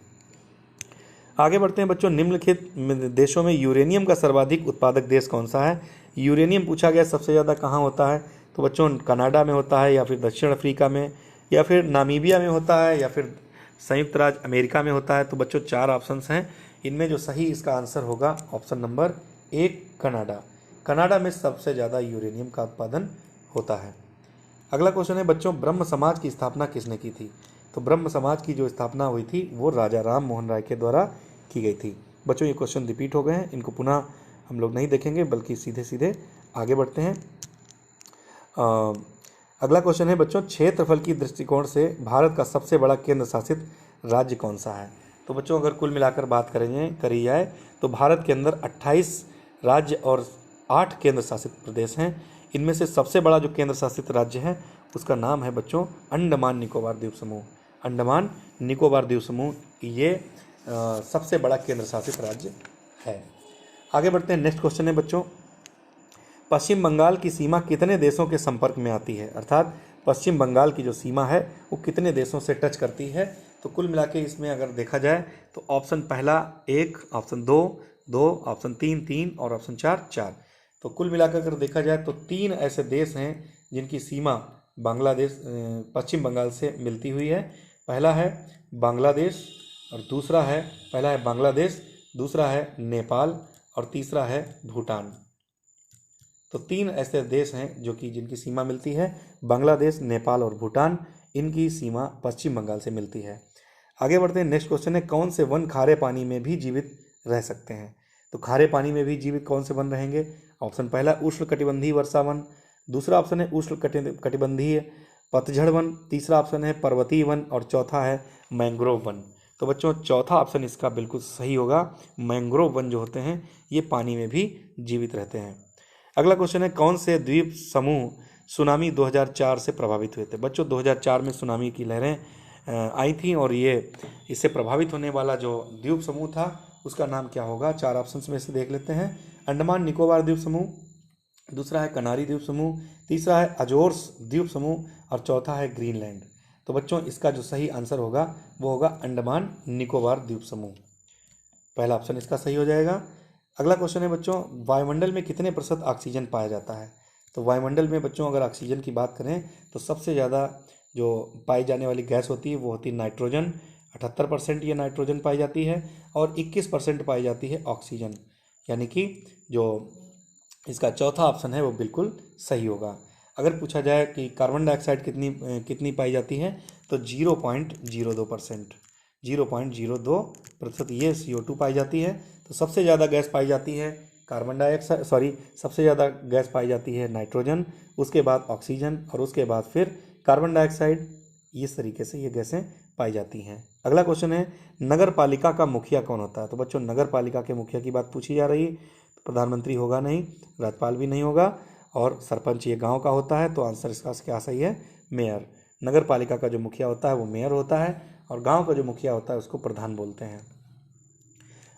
A: आगे बढ़ते हैं बच्चों, निम्नलिखित देशों में यूरेनियम का सर्वाधिक उत्पादक देश कौन सा है? यूरेनियम पूछा गया सबसे ज़्यादा कहाँ होता है? तो बच्चों कनाडा में होता है या फिर दक्षिण अफ्रीका में या फिर नामीबिया में होता है या फिर संयुक्त राज्य अमेरिका में होता है। तो बच्चों 4 ऑप्शंस हैं, इनमें जो सही इसका आंसर होगा ऑप्शन नंबर 1 कनाडा। कनाडा में सबसे ज़्यादा यूरेनियम का उत्पादन होता है। अगला क्वेश्चन है बच्चों, ब्रह्म समाज की स्थापना किसने की थी? तो ब्रह्म समाज की जो स्थापना हुई थी वो राजा राम मोहन राय के द्वारा की गई थी। बच्चों ये क्वेश्चन रिपीट हो गए हैं, इनको पुनः हम लोग नहीं देखेंगे बल्कि सीधे सीधे आगे बढ़ते हैं। अगला क्वेश्चन है बच्चों, क्षेत्रफल की दृष्टिकोण से भारत का सबसे बड़ा केंद्र शासित राज्य कौन सा है? तो बच्चों अगर कुल मिलाकर बात करी जाए तो भारत के अंदर 28 राज्य और 8 केंद्र शासित प्रदेश हैं। इनमें से सबसे बड़ा जो केंद्र शासित राज्य है उसका नाम है बच्चों अंडमान निकोबार द्वीप समूह। अंडमान निकोबार द्वीप समूह ये सबसे बड़ा केंद्र शासित राज्य है। आगे बढ़ते हैं, नेक्स्ट क्वेश्चन है बच्चों, पश्चिम बंगाल की सीमा कितने देशों के संपर्क में आती है? अर्थात पश्चिम बंगाल की जो सीमा है वो कितने देशों से टच करती है? तो कुल मिला के इसमें अगर देखा जाए तो ऑप्शन पहला 1, ऑप्शन 2, ऑप्शन 3 और ऑप्शन 4। तो कुल मिलाकर अगर देखा जाए तो 3 ऐसे देश हैं जिनकी सीमा बांग्लादेश पश्चिम बंगाल से मिलती हुई है। पहला है बांग्लादेश और दूसरा है नेपाल और तीसरा है भूटान। तो 3 ऐसे देश हैं जो कि जिनकी सीमा मिलती है, बांग्लादेश, नेपाल और भूटान, इनकी सीमा पश्चिम बंगाल से मिलती है। आगे बढ़ते हैं, नेक्स्ट क्वेश्चन है, कौन से वन खारे पानी में भी जीवित रह सकते हैं? तो खारे पानी में भी जीवित कौन से वन रहेंगे? ऑप्शन पहला उष्णकटिबंधीय वर्षा वन, दूसरा ऑप्शन है उष्णकटिबंधीय पतझड़ वन, तीसरा ऑप्शन है पर्वतीय वन और चौथा है मैंग्रोव वन। तो बच्चों चौथा ऑप्शन इसका बिल्कुल सही होगा। मैंग्रोव वन जो होते हैं ये पानी में भी जीवित रहते हैं। अगला क्वेश्चन है, कौन से द्वीप समूह सुनामी 2004 से प्रभावित हुए थे? बच्चों 2004 में सुनामी की लहरें आई थी और ये इससे प्रभावित होने वाला जो द्वीप समूह था उसका नाम क्या होगा? 4 ऑप्शंस में से देख लेते हैं। अंडमान निकोबार द्वीप समूह, दूसरा है कनारी द्वीप समूह, तीसरा है अजोर्स द्वीप समूह और चौथा है ग्रीनलैंड। तो बच्चों इसका जो सही आंसर होगा वो होगा अंडमान निकोबार द्वीप समूह। पहला ऑप्शन इसका सही हो जाएगा। अगला क्वेश्चन है बच्चों, वायुमंडल में कितने प्रतिशत ऑक्सीजन पाया जाता है? तो वायुमंडल में बच्चों अगर ऑक्सीजन की बात करें तो सबसे ज़्यादा जो पाई जाने वाली गैस होती है वो होती है नाइट्रोजन। 78% ये नाइट्रोजन पाई जाती है और 21% पाई जाती है ऑक्सीजन। यानी कि जो इसका चौथा ऑप्शन है वो बिल्कुल सही होगा। अगर पूछा जाए कि कार्बन डाइऑक्साइड कितनी पाई जाती है तो 0.02%, 0.02% ये CO2 पाई जाती है। तो सबसे ज़्यादा गैस पाई जाती है कार्बन डाइऑक्साइड, सबसे ज़्यादा गैस पाई जाती है नाइट्रोजन, उसके बाद ऑक्सीजन और उसके बाद फिर कार्बन डाइऑक्साइड। इस तरीके से ये गैसें पाई जाती हैं। अगला क्वेश्चन है नगर पालिका का मुखिया कौन होता है। तो बच्चों नगर पालिका के मुखिया की बात पूछी जा रही है। तो प्रधानमंत्री होगा नहीं, राज्यपाल भी नहीं होगा, और सरपंच ये गांव का होता है। तो आंसर इसका क्या सही है, मेयर। नगर पालिका का जो मुखिया होता है वो मेयर होता है, और गांव का जो मुखिया होता है उसको प्रधान बोलते हैं।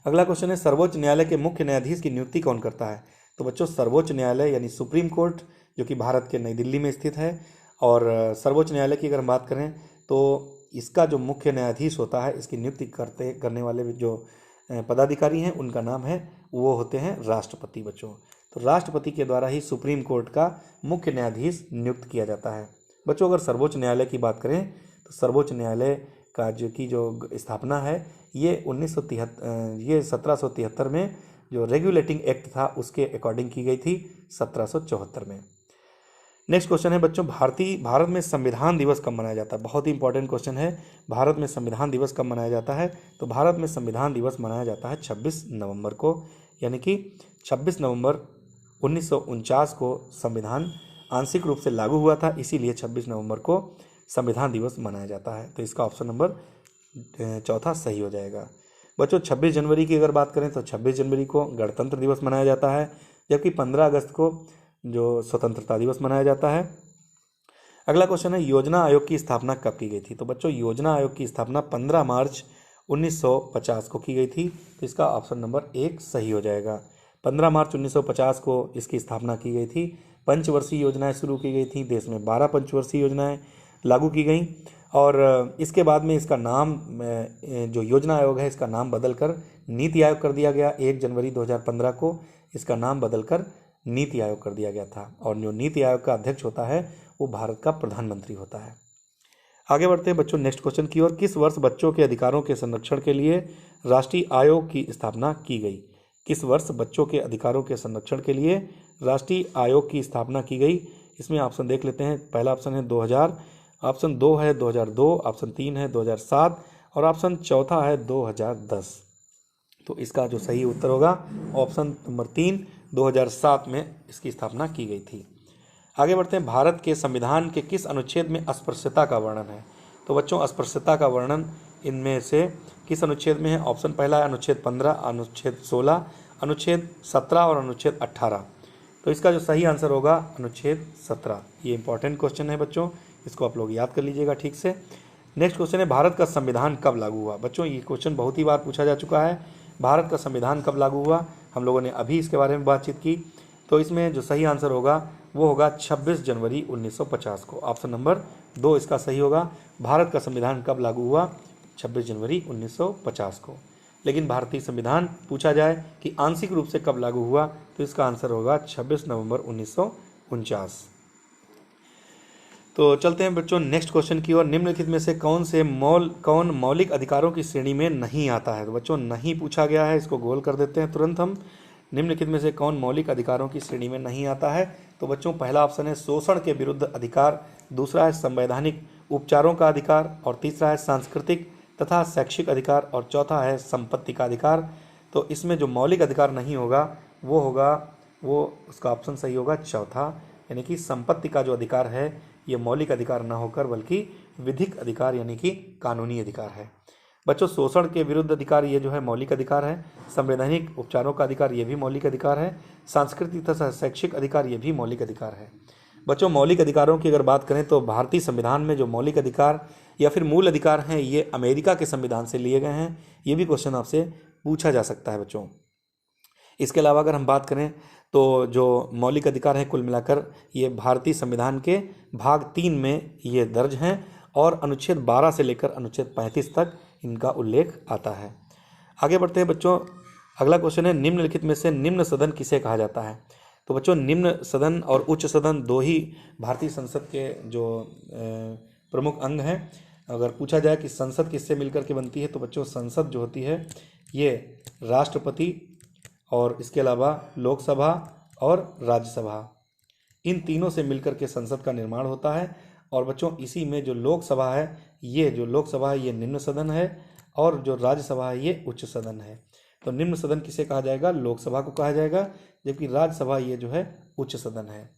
A: अगला क्वेश्चन है सर्वोच्च न्यायालय के मुख्य न्यायाधीश की नियुक्ति कौन करता है। तो बच्चों सर्वोच्च न्यायालय यानी सुप्रीम कोर्ट, जो कि भारत के नई दिल्ली में स्थित है, और सर्वोच्च न्यायालय की अगर हम बात करें तो इसका जो मुख्य न्यायाधीश होता है, इसकी नियुक्ति करने वाले जो पदाधिकारी हैं उनका नाम है, वो होते हैं राष्ट्रपति। बच्चों तो राष्ट्रपति के द्वारा ही सुप्रीम कोर्ट का मुख्य न्यायाधीश नियुक्त किया जाता है। बच्चों अगर सर्वोच्च न्यायालय की बात करें तो सर्वोच्च न्यायालय का जो स्थापना है ये 1773 में जो रेगुलेटिंग एक्ट था उसके अकॉर्डिंग की गई थी 1774 में। नेक्स्ट क्वेश्चन है बच्चों भारत में संविधान दिवस कब मनाया जाता है। बहुत ही इंपॉर्टेंट क्वेश्चन है, भारत में संविधान दिवस कब मनाया जाता है। तो भारत में संविधान दिवस मनाया जाता है 26 नवंबर को, यानी कि 26 नवंबर 1949 को संविधान आंशिक रूप से लागू हुआ था, इसीलिए 26 नवंबर को संविधान दिवस मनाया जाता है। तो इसका ऑप्शन नंबर चौथा सही हो जाएगा। बच्चों 26 जनवरी की अगर बात करें तो 26 जनवरी को गणतंत्र दिवस मनाया जाता है, जबकि 15 अगस्त को जो स्वतंत्रता दिवस मनाया जाता है। अगला क्वेश्चन है योजना आयोग की स्थापना कब की गई थी। तो बच्चों योजना आयोग की स्थापना 15 मार्च 1950 को की गई थी। तो इसका ऑप्शन नंबर 1 सही हो जाएगा। 15 मार्च 1950 को इसकी स्थापना की गई थी। पंचवर्षीय योजनाएं शुरू की गई थी, देश में 12 पंचवर्षीय योजनाएं लागू की गई, और इसके बाद में इसका नाम जो योजना आयोग है इसका नाम बदलकर नीति आयोग कर दिया गया। 1 जनवरी 2015 को इसका नाम बदलकर नीति आयोग कर दिया गया था, और जो नीति आयोग का अध्यक्ष होता है वो भारत का प्रधानमंत्री होता है। आगे बढ़ते हैं बच्चों नेक्स्ट क्वेश्चन की ओर। किस वर्ष बच्चों के अधिकारों के संरक्षण के लिए राष्ट्रीय आयोग की स्थापना की गई। किस वर्ष बच्चों के अधिकारों के संरक्षण के लिए राष्ट्रीय आयोग की स्थापना की गई। इसमें ऑप्शन देख लेते हैं। पहला ऑप्शन है 2000, ऑप्शन 2 है 2002, ऑप्शन 3 है 2007 और ऑप्शन चौथा है 2010। तो इसका जो सही उत्तर होगा ऑप्शन नंबर 3, 2007 में इसकी स्थापना की गई थी। आगे बढ़ते हैं भारत के संविधान के किस अनुच्छेद में अस्पृश्यता का वर्णन है। तो बच्चों अस्पृश्यता का वर्णन इनमें से किस अनुच्छेद में है। ऑप्शन पहला है अनुच्छेद 15, अनुच्छेद 16, अनुच्छेद 17 और अनुच्छेद 18। तो इसका जो सही आंसर होगा अनुच्छेद 17। ये इंपॉर्टेंट क्वेश्चन है बच्चों, इसको आप लोग याद कर लीजिएगा ठीक से। नेक्स्ट क्वेश्चन है भारत का संविधान कब लागू हुआ। बच्चों ये क्वेश्चन बहुत ही बार पूछा जा चुका है, भारत का संविधान कब लागू हुआ। हम लोगों ने अभी इसके बारे में बातचीत की। तो इसमें जो सही आंसर होगा वो होगा 26 जनवरी 1950 को। ऑप्शन नंबर 2 इसका सही होगा। भारत का संविधान कब लागू हुआ, 26 जनवरी 1950 को। लेकिन भारतीय संविधान पूछा जाए कि आंशिक रूप से कब लागू हुआ, तो इसका आंसर होगा 26 नवंबर 1949। तो चलते हैं बच्चों नेक्स्ट क्वेश्चन की ओर। निम्नलिखित में से कौन मौलिक अधिकारों की श्रेणी में नहीं आता है। तो बच्चों नहीं पूछा गया है, इसको गोल कर देते हैं तुरंत हम। निम्नलिखित में से कौन मौलिक अधिकारों की श्रेणी में नहीं आता है। तो बच्चों पहला ऑप्शन है शोषण के विरुद्ध अधिकार, दूसरा है संवैधानिक उपचारों का अधिकार, और तीसरा है सांस्कृतिक तथा शैक्षिक अधिकार, और चौथा है संपत्ति का अधिकार। तो इसमें जो मौलिक अधिकार नहीं होगा वो उसका ऑप्शन सही होगा चौथा, यानी कि संपत्ति का जो अधिकार है ये मौलिक अधिकार ना होकर बल्कि विधिक अधिकार यानी कि कानूनी अधिकार है। बच्चों शोषण के विरुद्ध अधिकार ये जो है मौलिक अधिकार है, संवैधानिक उपचारों का अधिकार ये भी मौलिक अधिकार है, सांस्कृतिक तथा शैक्षिक अधिकार ये भी मौलिक अधिकार है। बच्चों मौलिक अधिकारों की अगर बात करें तो भारतीय संविधान में जो मौलिक अधिकार या फिर मूल अधिकार हैं ये अमेरिका के संविधान से लिए गए हैं। ये भी क्वेश्चन आपसे पूछा जा सकता है बच्चों। इसके अलावा अगर हम बात करें तो जो मौलिक अधिकार हैं कुल मिलाकर ये भारतीय संविधान के भाग 3 में ये दर्ज हैं, और अनुच्छेद 12 से लेकर अनुच्छेद 35 तक इनका उल्लेख आता है। आगे बढ़ते हैं बच्चों। अगला क्वेश्चन है निम्नलिखित में से निम्न सदन किसे कहा जाता है। तो बच्चों निम्न सदन और उच्च सदन दो ही भारतीय संसद के जो प्रमुख अंग हैं। अगर पूछा जाए कि संसद किससे मिलकर के बनती है तो बच्चों संसद जो होती है ये राष्ट्रपति और इसके अलावा लोकसभा और राज्यसभा, इन तीनों से मिलकर के संसद का निर्माण होता है। और बच्चों इसी में जो लोकसभा है, ये जो लोकसभा है ये निम्न सदन है, और जो राज्यसभा है ये उच्च सदन है। तो निम्न सदन किसे कहा जाएगा? लोकसभा को कहा जाएगा, जबकि राज्यसभा ये जो है उच्च सदन है।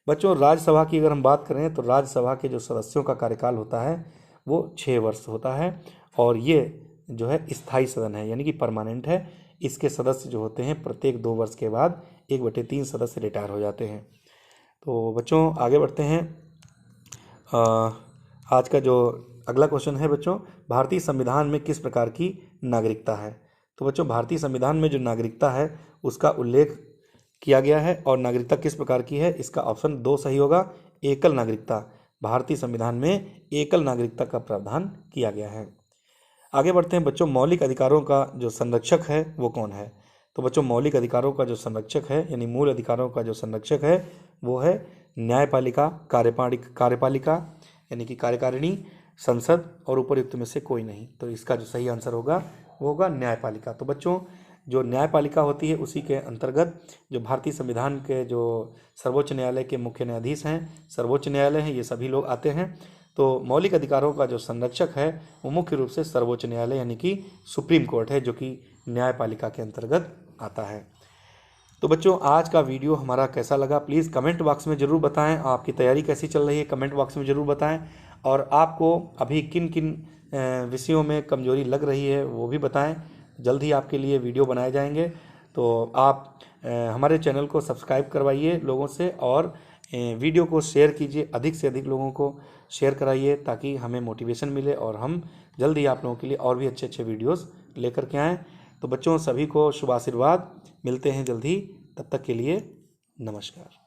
A: बच्चों राज्यसभा की अगर हम बात करें तो राज्यसभा के जो सदस्यों का कार्यकाल होता है वो 6 वर्ष होता है, और ये जो है स्थायी सदन है, यानी कि परमानेंट है। इसके सदस्य जो होते हैं प्रत्येक 2 वर्ष के बाद 1/3 सदस्य रिटायर हो जाते हैं। तो बच्चों आगे बढ़ते हैं। आज का जो अगला क्वेश्चन है बच्चों, भारतीय संविधान में किस प्रकार की नागरिकता है? तो बच्चों भारतीय संविधान में जो नागरिकता है उसका उल्लेख किया गया है, और नागरिकता किस प्रकार की है इसका ऑप्शन 2 सही होगा, एकल नागरिकता। भारतीय संविधान में एकल नागरिकता का प्रावधान किया गया है। आगे बढ़ते हैं बच्चों, मौलिक अधिकारों का जो संरक्षक है वो कौन है? तो बच्चों मौलिक अधिकारों का जो संरक्षक है, यानी मूल अधिकारों का जो संरक्षक है वो है न्यायपालिका, कार्यपालिका यानी कि कार्यकारिणी, संसद और उपर्युक्त में से कोई नहीं। तो इसका जो सही आंसर होगा वो होगा न्यायपालिका। तो बच्चों जो न्यायपालिका होती है उसी के अंतर्गत जो भारतीय संविधान के जो सर्वोच्च न्यायालय के मुख्य न्यायाधीश हैं, सर्वोच्च न्यायालय हैं, ये सभी लोग आते हैं। तो मौलिक अधिकारों का जो संरक्षक है वो मुख्य रूप से सर्वोच्च न्यायालय यानी कि सुप्रीम कोर्ट है, जो कि न्यायपालिका के अंतर्गत आता है। तो बच्चों आज का वीडियो हमारा कैसा लगा प्लीज़ कमेंट बॉक्स में ज़रूर बताएं। आपकी तैयारी कैसी चल रही है कमेंट बॉक्स में ज़रूर बताएं, और आपको अभी किन किन विषयों में कमजोरी लग रही है वो भी बताएं। जल्द ही आपके लिए वीडियो बनाए जाएंगे। तो आप हमारे चैनल को सब्सक्राइब करवाइए लोगों से, और वीडियो को शेयर कीजिए, अधिक से अधिक लोगों को शेयर कराइए ताकि हमें मोटिवेशन मिले और हम जल्द ही आप लोगों के लिए और भी अच्छे अच्छे वीडियोस लेकर के आएँ। तो बच्चों सभी को शुभ आशीर्वाद, मिलते हैं जल्द ही, तब तक के लिए नमस्कार।